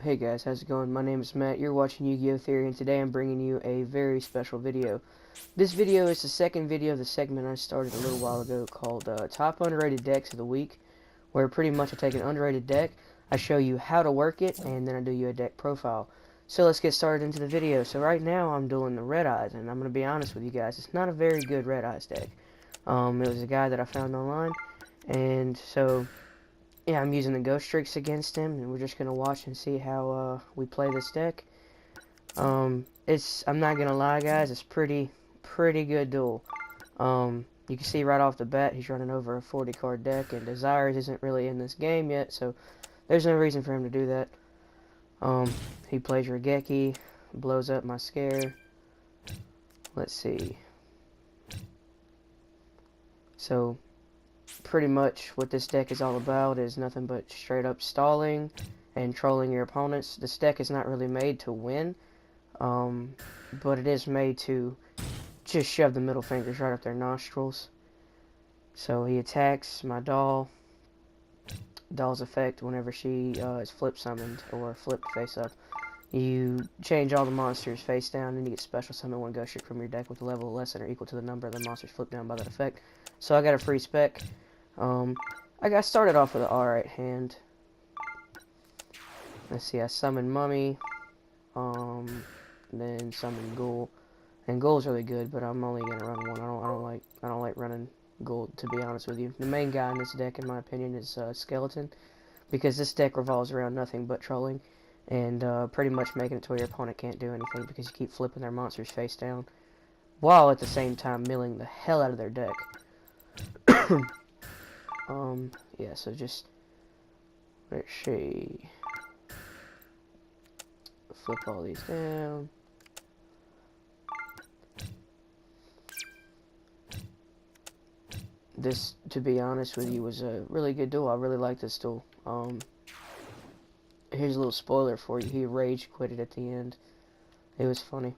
Hey guys, how's it going? My name is Matt, you're watching Yu-Gi-Oh! Theory, and today I'm bringing you a very special video. This video is the second video of the segment I started a little while ago called Top Underrated Decks of the Week, where pretty much I take an underrated deck, I show you how to work it, and then I do you a deck profile. So let's get started into the video. So right now I'm doing the Red Eyes, and I'm going to be honest with you guys, it's not a very good Red Eyes deck. It was a guy that I found online, and so yeah, I'm using the Ghostricks against him, and we're just gonna watch and see how we play this deck. I'm not gonna lie, guys, it's pretty good duel. You can see right off the bat he's running over a 40 card deck, and Desires isn't really in this game yet, so there's no reason for him to do that. He plays Regeki, blows up my Scare. Let's see. So pretty much what this deck is all about is nothing but straight up stalling and trolling your opponents. This deck is not really made to win, but it is made to just shove the middle fingers right up their nostrils. So he attacks my doll. Doll's effect, whenever she is flip summoned or flipped face up, you change all the monsters face down, and you get special summon one Ghostrick from your deck with a level less than or equal to the number of the monsters flipped down by that effect. So I got a free spec. I got started off with an alright hand. Let's see, I summoned Mummy, then summoned Ghoul, and Ghoul's really good, but I'm only gonna run one. I don't like running Ghoul, to be honest with you. The main guy in this deck, in my opinion, is Skeleton, because this deck revolves around nothing but trolling, and pretty much making it to where your opponent can't do anything because you keep flipping their monsters face down, while at the same time milling the hell out of their deck. Yeah, so just, let's see, flip all these down. This, to be honest with you, was a really good duel. I really like this duel. Here's a little spoiler for you. He rage quitted at the end. It was funny.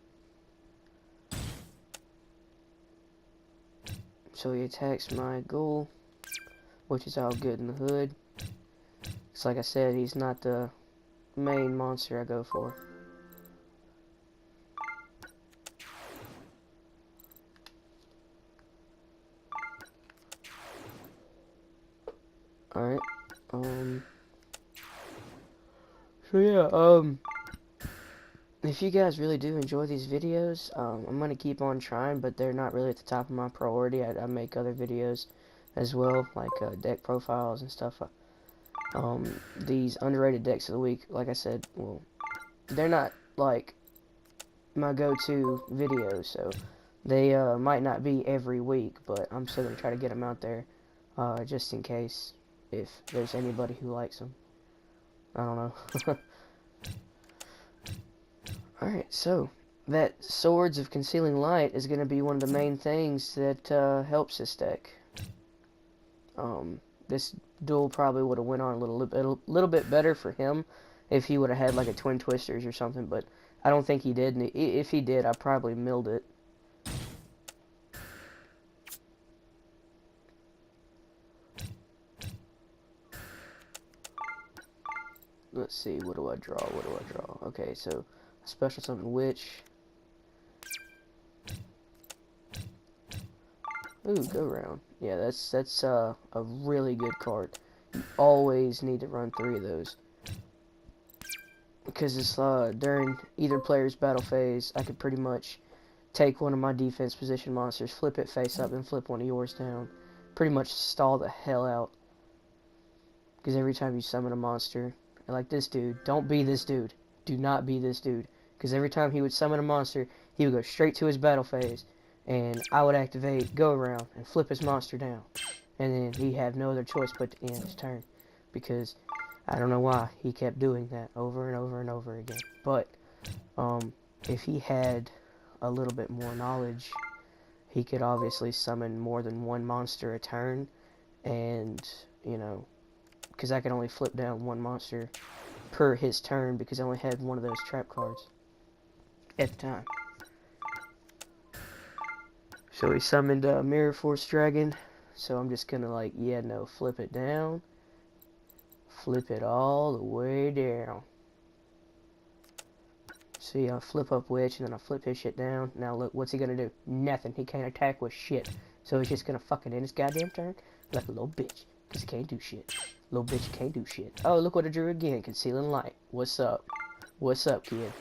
So he attacks my Ghoul, which is all good in the hood. It's like I said, he's not the main monster I go for. Alright, so yeah, if you guys really do enjoy these videos, I'm gonna keep on trying, but they're not really at the top of my priority. I make other videos as well, like, deck profiles and stuff. These underrated decks of the week, like I said, well, they're not, like, my go-to videos, so they, might not be every week, but I'm still gonna try to get them out there, just in case, if there's anybody who likes them. I don't know. Alright, so that Swords of Concealing Light is going to be one of the main things that helps this deck. This duel probably would have went on a little bit better for him if he would have had like a Twin Twisters or something, but I don't think he did, and if he did, I probably milled it. Let's see, what do I draw? Okay, so special summon Witch. Ooh, go round. Yeah, that's a really good card. You always need to run 3 of those, because it's during either player's battle phase, I could pretty much take one of my defense position monsters, flip it face up, and flip one of yours down. Pretty much stall the hell out. Because every time you summon a monster, like this dude, don't be this dude. Do not be this dude. Because every time he would summon a monster, he would go straight to his battle phase, and I would activate go around and flip his monster down. And then he'd have no other choice but to end his turn. Because I don't know why he kept doing that over and over and over again. But if he had a little bit more knowledge, he could obviously summon more than one monster a turn, and, you know, because I could only flip down one monster per his turn because I only had one of those trap cards at the time. So he summoned Mirror Force Dragon, so I'm just gonna, like, yeah, no, flip it down, flip it all the way down. See, I flip up Witch, and then I flip his shit down. Now look, what's he gonna do? Nothing. He can't attack with shit. So he's just gonna fucking end his goddamn turn like a little bitch. Because he can't do shit. Little bitch can't do shit. Oh, look what I drew again. Concealing Light. What's up? What's up, kid?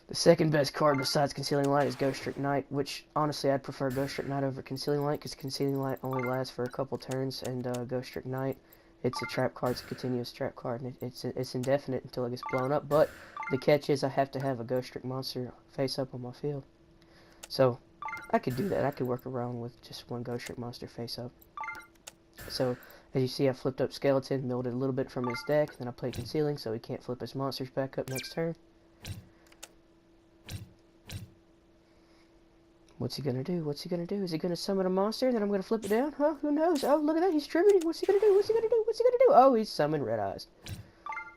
The second best card besides Concealing Light is Ghostrick Knight, which, honestly, I'd prefer Ghostrick Knight over Concealing Light, because Concealing Light only lasts for a couple turns, and Ghostrick Knight, it's a trap card, it's a continuous trap card, and it's indefinite until it gets blown up, but the catch is I have to have a Ghostrick monster face up on my field. So, I could do that. I could work around with just one Ghostrick monster face up. So, as you see, I flipped up Skeleton, milled it a little bit from his deck, then I played Concealing, so he can't flip his monsters back up next turn. What's he gonna do? What's he gonna do? Is he gonna summon a monster and then I'm gonna flip it down? Huh? Who knows? Oh, look at that. He's tributing. What's he gonna do? What's he gonna do? What's he gonna do? Oh, he's summoned Red Eyes.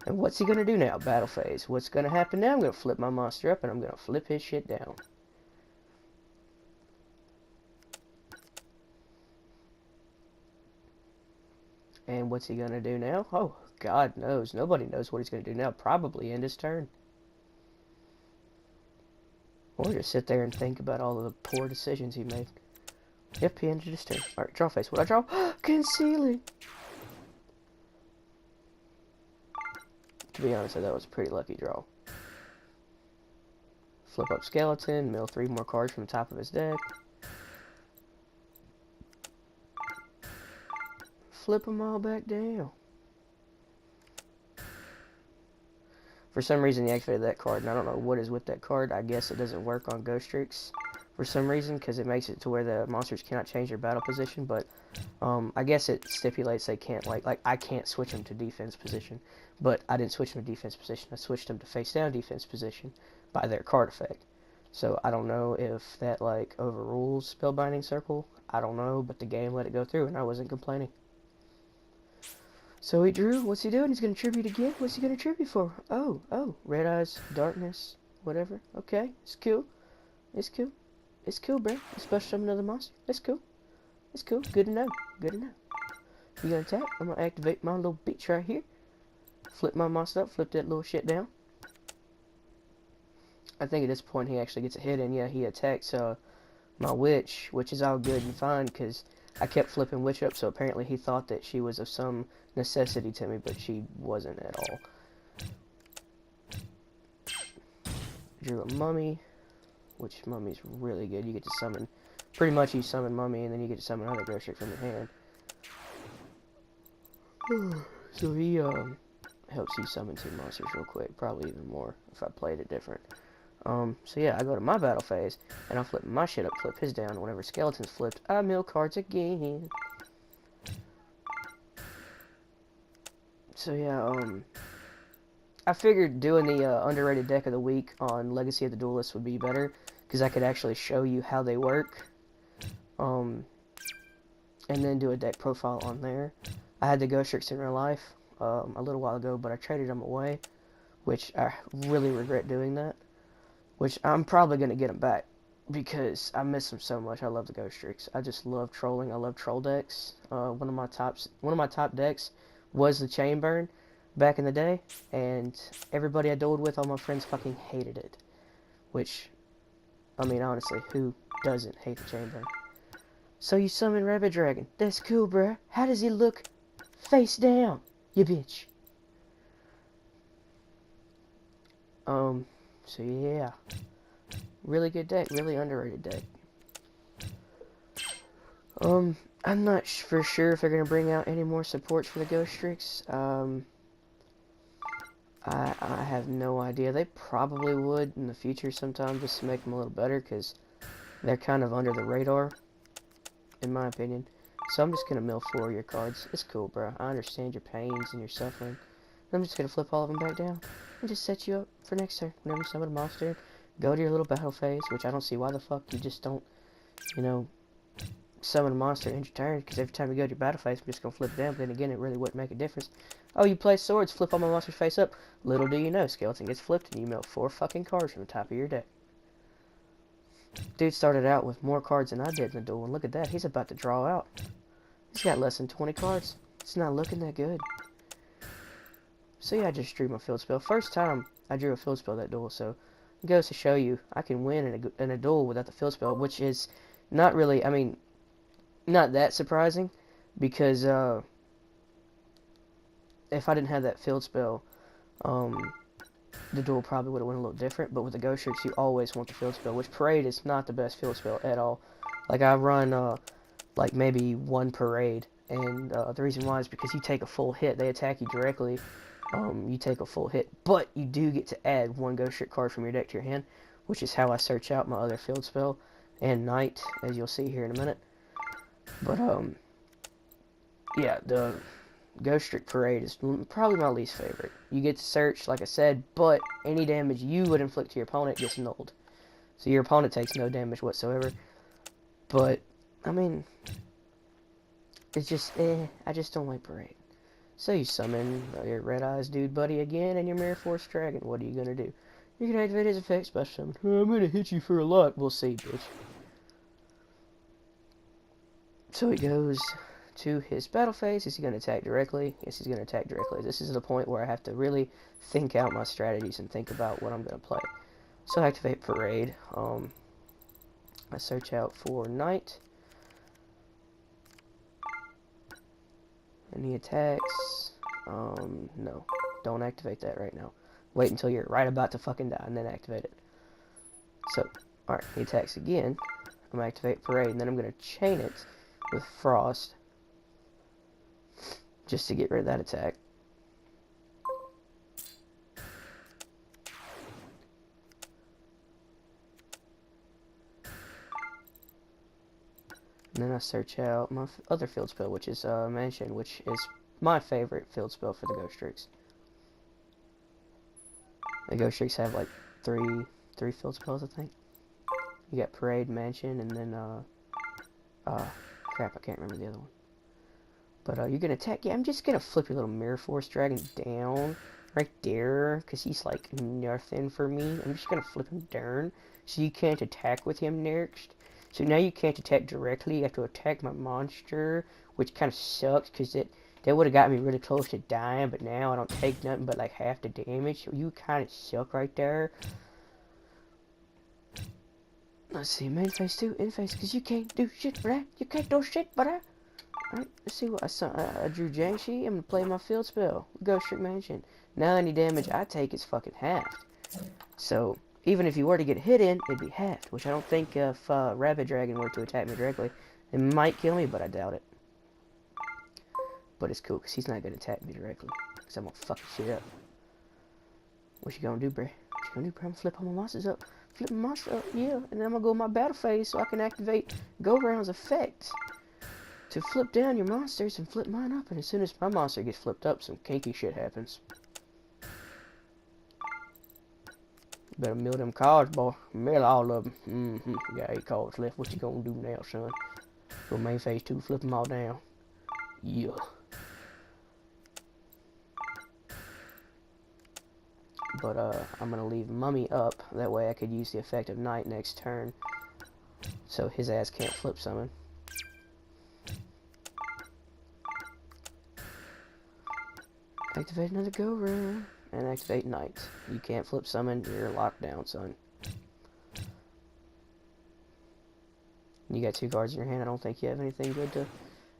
And what's he gonna do now? Battle phase. What's gonna happen now? I'm gonna flip my monster up and I'm gonna flip his shit down. And what's he gonna do now? Oh, God knows. Nobody knows what he's gonna do now. Probably end his turn. Or just sit there and think about all of the poor decisions he made. Yep, he ended his turn. Alright, draw face. What I draw? Concealing! To be honest, that was a pretty lucky draw. Flip up Skeleton, mill 3 more cards from the top of his deck. Flip them all back down. For some reason, he activated that card, and I don't know what is with that card. I guess it doesn't work on Ghostricks for some reason, because it makes it to where the monsters cannot change their battle position, but I guess it stipulates they can't, like I can't switch them to defense position, but I didn't switch them to defense position. I switched them to face down defense position by their card effect. So I don't know if that, like, overrules Spellbinding Circle. I don't know, but the game let it go through, and I wasn't complaining. So he drew. What's he doing? He's going to tribute again? What's he going to tribute for? Oh, Red Eyes, Darkness, whatever. Okay, it's cool. It's cool. It's cool, bro. Special summon another monster. It's cool. It's cool. Good to know. Good to know. You going to attack? I'm going to activate my little bitch right here. Flip my monster up. Flip that little shit down. I think at this point he actually gets a hit in. Yeah, he attacks my Witch, which is all good and fine, because I kept flipping Witch up, so apparently he thought that she was of some necessity to me, but she wasn't at all. Drew a Mummy, which Mummy's really good. You get to summon, pretty much you summon Mummy, and then you get to summon another Ghostrick from your hand. So he helps you summon 2 monsters real quick, probably even more if I played it different. So yeah, I go to my battle phase, and I flip my shit up, flip his down. Whenever Skeleton's flipped, I mill cards again. So yeah, I figured doing the underrated deck of the week on Legacy of the Duelist would be better, because I could actually show you how they work, and then do a deck profile on there. I had the Ghostricks in real life a little while ago, but I traded them away, which I really regret doing that. Which I'm probably going to get them back, because I miss them so much. I love the Ghostricks. I just love trolling. I love troll decks. One of my top decks was the Chain Burn back in the day, and everybody I dueled with, all my friends fucking hated it. Which, I mean, honestly, who doesn't hate the Chain Burn? So you summon Rabbit Dragon. That's cool, bruh. How does he look face down, you bitch? So yeah, really good deck, really underrated deck. I'm not for sure if they're gonna bring out any more supports for the Ghostricks. I have no idea. They probably would in the future sometime, just to make them a little better, because they're kind of under the radar, in my opinion. So I'm just gonna mill 4 of your cards. It's cool, bro. I understand your pains and your suffering. I'm just gonna flip all of them back down and just set you up for next turn. Whenever you summon a monster, go to your little battle phase, which I don't see why the fuck you just don't, you know, summon a monster in your turn, because every time you go to your battle phase, I'm just gonna flip it down, but then again, it really wouldn't make a difference. Oh, you play swords, flip all my monsters face up. Little do you know, Skeleton gets flipped and you mill 4 fucking cards from the top of your deck. Dude started out with more cards than I did in the duel, and look at that, he's about to draw out. He's got less than 20 cards. It's not looking that good. So yeah, I just drew my field spell. First time I drew a field spell that duel, so it goes to show you I can win in a duel without the field spell, which is not really, I mean, not that surprising, because if I didn't have that field spell, the duel probably would have went a little different. But with the Ghostricks, you always want the field spell, which Parade is not the best field spell at all. Like, I run like maybe one Parade, and the reason why is because you take a full hit. They attack you directly. You take a full hit, but you do get to add one Ghostrick card from your deck to your hand, which is how I search out my other field spell and Knight, as you'll see here in a minute. But yeah, the Ghostrick Parade is probably my least favorite. You get to search, like I said, but any damage you would inflict to your opponent gets nulled. So your opponent takes no damage whatsoever. But, I mean, it's just, I just don't like Parade. So you summon your Red Eyes Dude Buddy again and your Mirror Force Dragon. What are you going to do? You can activate his effect special summon. I'm going to hit you for a lot. We'll see, bitch. So he goes to his battle phase. Is he going to attack directly? Yes, he's going to attack directly. This is the point where I have to really think out my strategies and think about what I'm going to play. So I activate Parade. I search out for Knight. And he attacks. No. Don't activate that right now. Wait until you're right about to fucking die and then activate it. So, alright, he attacks again. I'm going to activate Parade, and then I'm going to chain it with Frost. Just to get rid of that attack. And then I search out my other field spell, which is Mansion, which is my favorite field spell for the Ghostricks. The Ghostricks have like three field spells, I think. You got Parade, Mansion, and then crap, I can't remember the other one. But you're gonna attack. Yeah, I'm just gonna flip your little Mirror Force Dragon down right there, because he's like nothing for me. I'm just gonna flip him down so you can't attack with him next. So now you can't attack directly. You have to attack my monster, which kind of sucks, because that would have got me really close to dying, but now I don't take nothing but like half the damage. So you kind of suck right there. Let's see, main phase 2, in phase, because you can't do shit, bruh. You can't do shit, bruh. Alright, let's see what I drew Jiangshi. I'm gonna play my field spell, Ghostrick Mansion. Now any damage I take is fucking halved. So, even if you were to get hit in, it'd be halved, which I don't think if Rabbit Dragon were to attack me directly, it might kill me, but I doubt it. But it's cool, because he's not gonna attack me directly, because I'm gonna fuck his shit up. What you gonna do, bruh? What you gonna do, bruh? I'm gonna flip all my monsters up. Flip my monster up, yeah, and then I'm gonna go in my battle phase so I can activate Go-Round's effect to flip down your monsters and flip mine up, and as soon as my monster gets flipped up, some kinky shit happens. Better mill them cards, boy. Mill all of them. You got 8 cards left. What you gonna do now, son? Go main phase 2, flip them all down. Yeah. But I'm gonna leave Mummy up. That way I could use the effect of Knight next turn, so his ass can't flip summon. Activate another Go-Round, and activate Knight. You can't flip summon, you're locked down, son. You got 2 cards in your hand, I don't think you have anything good to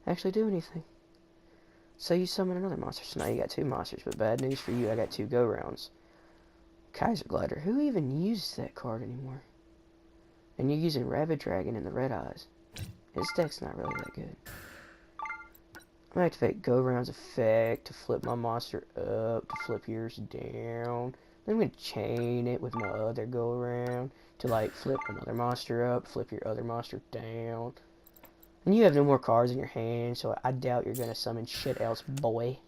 actually do anything. So you summon another monster, so now you got 2 monsters, but bad news for you, I got 2 Go-Rounds. Kaiser Glider, who even uses that card anymore? And you're using Rabbit Dragon and the Red Eyes. His deck's not really that good. I'm gonna activate Go-Round's effect to flip my monster up, to flip yours down. Then I'm gonna chain it with my other Go-Round to like flip another monster up, flip your other monster down. And you have no more cards in your hand, so I doubt you're gonna summon shit else, boy.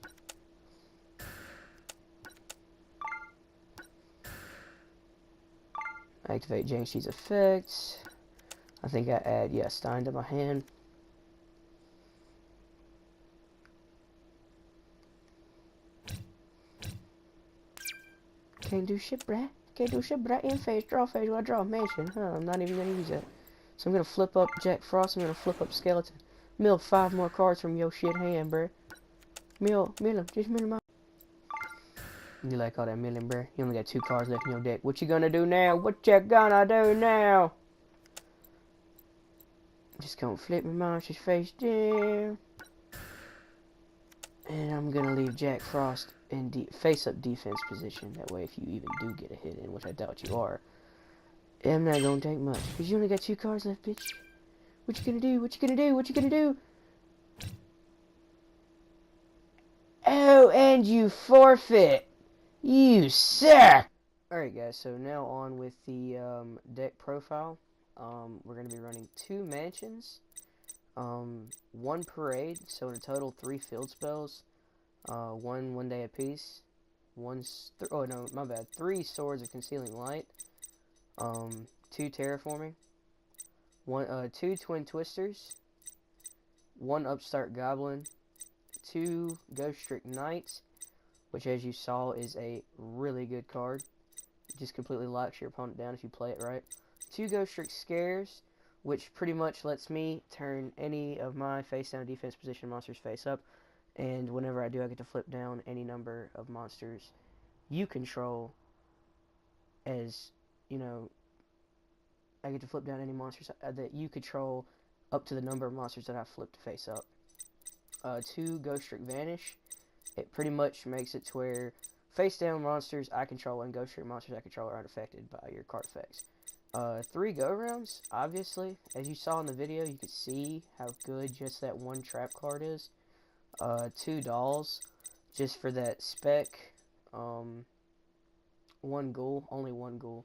Activate Jiangxi's effect. I think I add, yeah, Stein to my hand. Can't do shit, bruh. Can't do shit, bruh. In phase, draw phase. Well, I draw a Mansion. Huh, I'm not even gonna use that. So I'm gonna flip up Jack Frost. I'm gonna flip up Skeleton. Mill 5 more cards from your shit hand, bruh. Mill them. Just mill them out. You like all that milling, bruh? You only got 2 cards left in your deck. What you gonna do now? What you gonna do now? Just gonna flip my monster's face down. And I'm gonna leave Jack Frost in face-up defense position. That way, if you even do get a hit in, which I doubt you are, I'm not gonna take much. Because you only got 2 cards left, bitch. What you gonna do? What you gonna do? What you gonna do? Oh, and you forfeit. You suck. Alright, guys, so now on with the deck profile. We're gonna be running 2 mansions. 1 parade, so in a total 3 field spells. 1 day apiece. 3 swords of concealing light. 2 terraforming. 2 twin twisters. 1 upstart goblin. 2 Ghostrick knights, which as you saw is a really good card. It just completely locks your opponent down if you play it right. 2 Ghostrick scares, which pretty much lets me turn any of my face down defense position monsters face up, and whenever I do, I get to flip down any number of monsters you control. As you know, I get to flip down any monsters that you control up to the number of monsters that I flipped face up. 2 Ghostrick Vanish. It pretty much makes it to where face down monsters I control and Ghostrick monsters I control are unaffected by your card effects. 3 go rounds. Obviously, as you saw in the video, you could see how good just that 1 trap card is. 2 dolls, just for that spec. 1 ghoul, only 1 ghoul.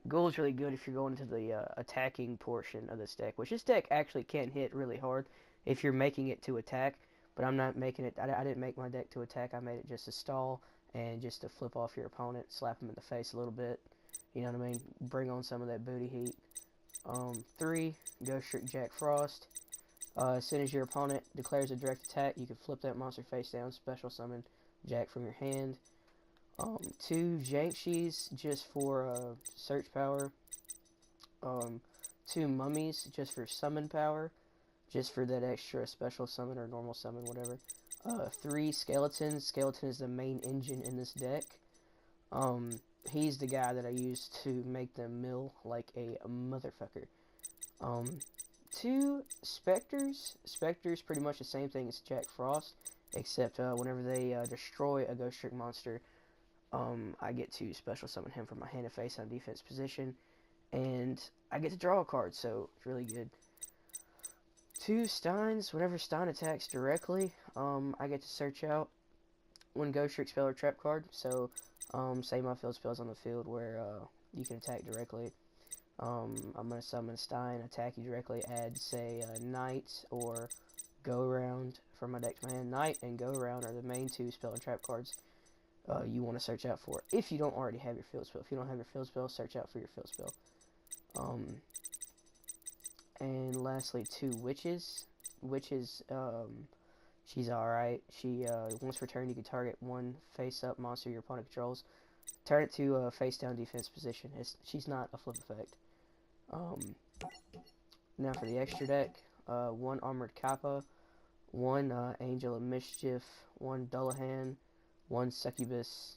Ghoul is really good if you're going to the attacking portion of this deck, which this deck actually can hit really hard if you're making it to attack, but I'm not making it. I didn't make my deck to attack. I made it just to stall and just to flip off your opponent, slap him in the face a little bit. You know what I mean? Bring on some of that booty heat. 3 Ghostrick Jack Frost. As soon as your opponent declares a direct attack, you can flip that monster face down, special summon Jack from your hand. 2 Jankshis just for search power. 2 Mummies just for summon power, just for that extra special summon or normal summon, whatever. 3 Skeletons. Skeleton is the main engine in this deck. He's the guy that I use to make them mill like a motherfucker. 2 Spectres. Spectres pretty much the same thing as Jack Frost, except whenever they destroy a Ghostrick monster, I get to special summon him from my hand and face on defense position, and I get to draw a card, so it's really good. 2 Steins. Whenever Stein attacks directly, I get to search out 1 Ghostrick spell or trap card. So, say my field spell's on the field where you can attack directly. I'm gonna summon Stein, attack you directly, add say Knight or Go Round from my deck to my hand. Knight and Go Round are the main 2 spell and trap cards you want to search out for if you don't already have your field spell. If you don't have your field spell, search out for your field spell. And lastly, 2 Witches. Witches, she's alright. She, once per turn, you can target 1 face-up monster your opponent controls. Turn it to face-down defense position. She's not a flip effect. Now for the extra deck, 1 Armored Kappa, 1 Angel of Mischief, 1 Dullahan, 1 Succubus,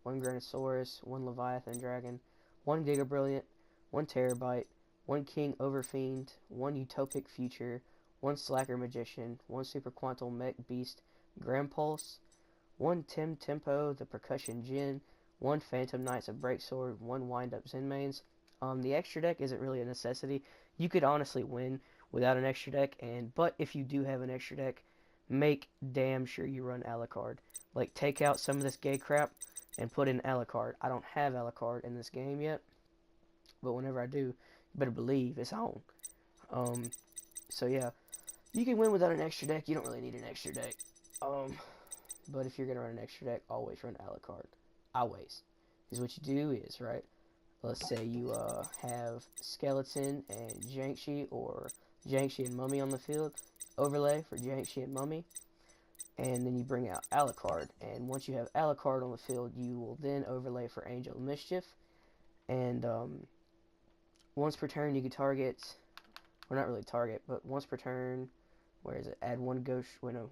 1 Granosaurus, 1 Leviathan Dragon, 1 Giga Brilliant, 1 Terabyte, 1 King Overfiend, 1 Utopic Future, 1 Slacker Magician, 1 Super Quantal Mech Beast Grampulse, 1 Tim Tempo, the Percussion Djinn, 1 Phantom Knights of Breaksword, 1 Wind Up Zenmains. The extra deck isn't really a necessity. You could honestly win without an extra deck, but if you do have an extra deck, make damn sure you run Alucard. Like, take out some of this gay crap and put in Alucard. I don't have Alucard in this game yet, but whenever I do, you better believe it's on. So yeah, you can win without an extra deck. You don't really need an extra deck. But if you're gonna run an extra deck, always run Alucard. Always. Because what you do is, right, let's say you have Skeleton and Jankshi, or Jankshi and Mummy on the field. Overlay for Jankshi and Mummy. And then you bring out Alucard. And once you have Alucard on the field, you will then overlay for Angel of Mischief. And once per turn, you can target, or not really target, but once per turn, where is it? Add 1 ghost. Wait, no.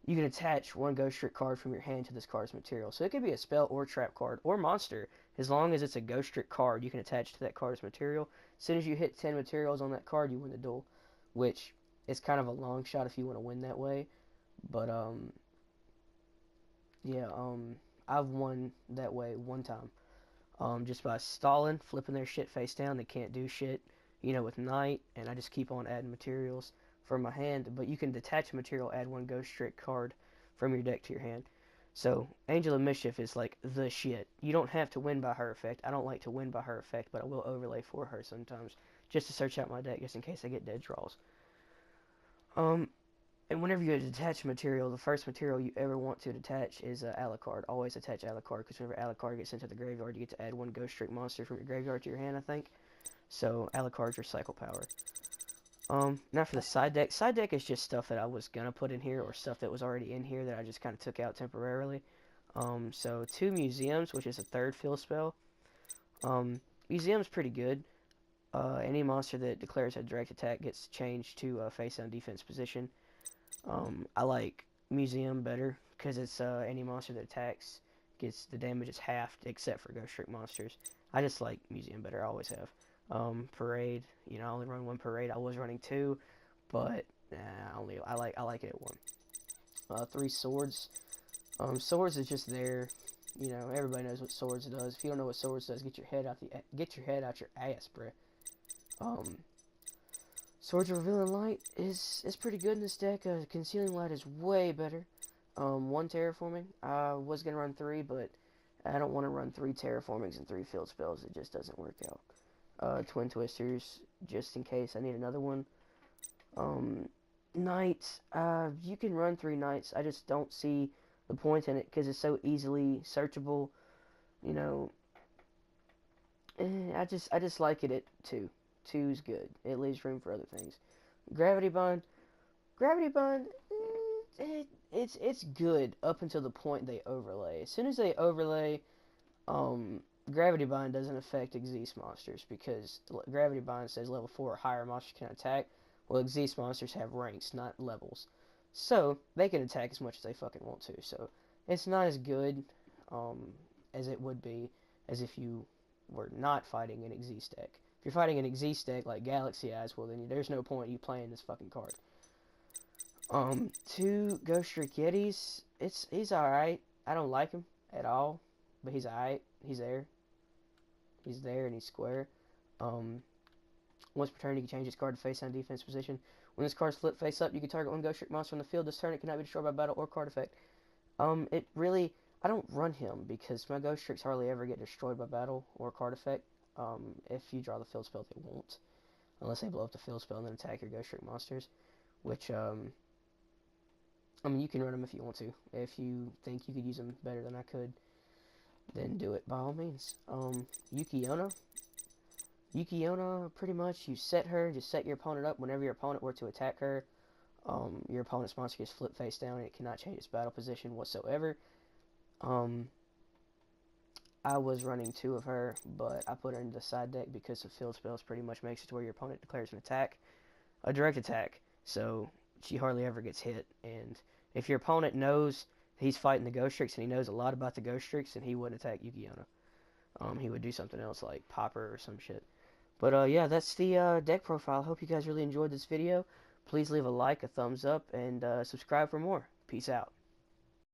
you can attach one Ghostrick card from your hand to this card's material. So it could be a spell or trap card or monster. As long as it's a Ghostrick card, you can attach to that card's material. As soon as you hit 10 materials on that card, you win the duel, which is kind of a long shot if you want to win that way. But yeah, I've won that way one time. Just by stalling, flipping their shit face down. They can't do shit, with night, and I just keep on adding materials from my hand. But you can detach a material, add one Ghostrick card from your deck to your hand. So Angel of Mischief is like the shit. You don't have to win by her effect. I don't like to win by her effect, but I will overlay for her sometimes just to search out my deck, just in case I get dead draws. And whenever you detach material, the first material you ever want to detach is Alucard. Always attach Alucard, because whenever Alucard gets into the graveyard, you get to add one Ghostrick monster from your graveyard to your hand, I think. So Alucard's your cycle power. Now for the side deck. Side deck is just stuff that I was going to put in here, or stuff that was already in here that I just kind of took out temporarily. So 2 Museums, which is a 3rd field spell. Museum's pretty good. Any monster that declares a direct attack gets changed to face down defense position. I like Museum better because it's any monster that attacks gets the damage is halved except for Ghostrick monsters. I just like Museum better. I always have. Parade, I only run 1 Parade. I was running 2, but I like it at 1. 3 Swords. Swords is just there. Everybody knows what Swords does. If you don't know what Swords does, get your head out your ass, bruh. Swords of Revealing Light is pretty good in this deck. Concealing Light is way better. 1 Terraforming. I was going to run 3, but I don't want to run 3 Terraformings and 3 field spells. It just doesn't work out. Twin Twisters, just in case I need another one. Knights. You can run 3 Knights. I just don't see the point in it because it's so easily searchable. I just like it at 2. 2's good. It leaves room for other things. Gravity Bind. It's good up until the point they overlay. As soon as they overlay, Gravity Bind doesn't affect Xyz monsters because Gravity Bind says level 4 or higher monsters can attack. Well, Xyz monsters have ranks, not levels. So, they can attack as much as they fucking want to. So, it's not as good as it would be as if you were not fighting an Xyz deck. If you're fighting an Xyz deck like Galaxy Eyes, well then there's no point in you playing this fucking card. 2 Ghostrick Yetis. He's alright. I don't like him at all, but he's alright. He's there. He's there and he's square. Once per turn, you can change this card to face down defense position. When this card's flipped face up, you can target 1 Ghostrick monster on the field. This turn, it cannot be destroyed by battle or card effect. I don't run him because my Ghostricks hardly ever get destroyed by battle or card effect. If you draw the field spell, they won't. Unless they blow up the field spell and then attack your Ghostrick monsters. Which, you can run them if you want to. If you think you could use them better than I could, then do it by all means. Yukiona. Yukiona, pretty much, you set her, just set your opponent up. Whenever your opponent were to attack her, your opponent's monster gets flipped face down and it cannot change its battle position whatsoever. I was running 2 of her, but I put her into the side deck because the field spells pretty much makes it to where your opponent declares an attack, a direct attack, so she hardly ever gets hit. And if your opponent knows he's fighting the Ghostricks and he knows a lot about the Ghostricks, then he wouldn't attack Yukiona. He would do something else like pop her or some shit. But yeah, that's the deck profile. Hope you guys really enjoyed this video. Please leave a like, a thumbs up, and subscribe for more. Peace out.